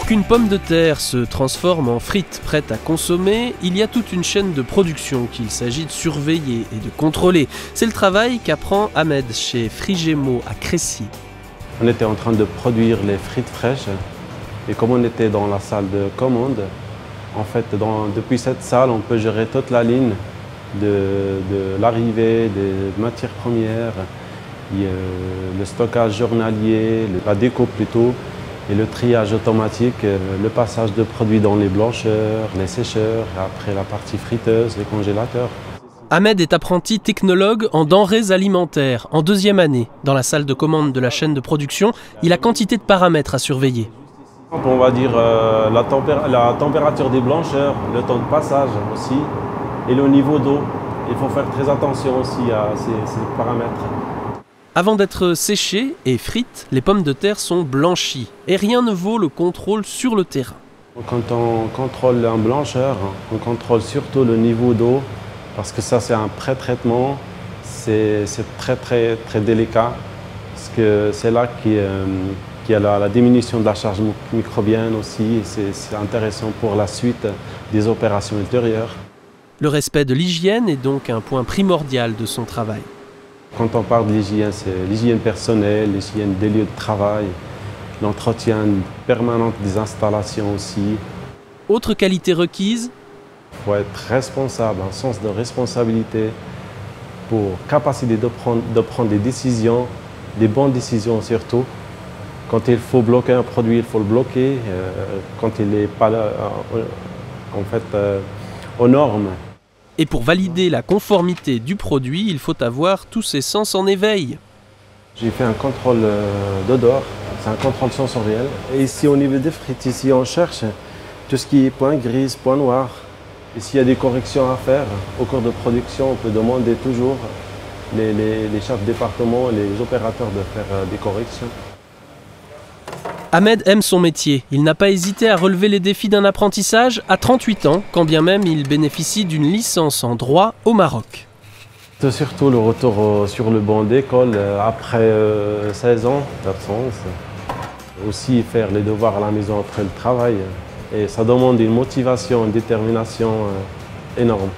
Pour qu'une pomme de terre se transforme en frites prêtes à consommer, il y a toute une chaîne de production qu'il s'agit de surveiller et de contrôler. C'est le travail qu'apprend Ahmed chez Frigemo à Crécy. On était en train de produire les frites fraîches et comme on était dans la salle de commande, en fait, depuis cette salle, on peut gérer toute la ligne de l'arrivée des matières premières, le stockage journalier, la découpe plutôt, et le triage automatique, le passage de produits dans les blancheurs, les sécheurs, après la partie friteuse, les congélateurs. Ahmed est apprenti technologue en denrées alimentaires, en 2e année. Dans la salle de commande de la chaîne de production, il a quantité de paramètres à surveiller. On va dire la température des blancheurs, le temps de passage aussi, et le niveau d'eau. Il faut faire très attention aussi à ces paramètres. Avant d'être séchées et frites, les pommes de terre sont blanchies. Et rien ne vaut le contrôle sur le terrain. Quand on contrôle un blancheur, on contrôle surtout le niveau d'eau, parce que ça c'est un pré-traitement, c'est très délicat, parce que c'est là qu'il y a la diminution de la charge microbienne aussi, c'est intéressant pour la suite des opérations ultérieures. Le respect de l'hygiène est donc un point primordial de son travail. Quand on parle de l'hygiène, c'est l'hygiène personnelle, l'hygiène des lieux de travail, l'entretien permanent des installations aussi. Autre qualité requise, il faut être responsable, un sens de responsabilité pour capacité de prendre des décisions, des bonnes décisions surtout. Quand il faut bloquer un produit, il faut le bloquer. Quand il n'est pas aux normes. Et pour valider la conformité du produit, il faut avoir tous ses sens en éveil. J'ai fait un contrôle d'odeur, c'est un contrôle sensoriel. Et ici au niveau des frites, ici on cherche tout ce qui est point gris, point noir. Et s'il y a des corrections à faire au cours de production, on peut demander toujours les chefs de département, les opérateurs de faire des corrections. Ahmed aime son métier. Il n'a pas hésité à relever les défis d'un apprentissage à 38 ans, quand bien même il bénéficie d'une licence en droit au Maroc. C'est surtout le retour sur le banc d'école après 16 ans d'absence. Aussi faire les devoirs à la maison après le travail. Et ça demande une motivation, une détermination énorme.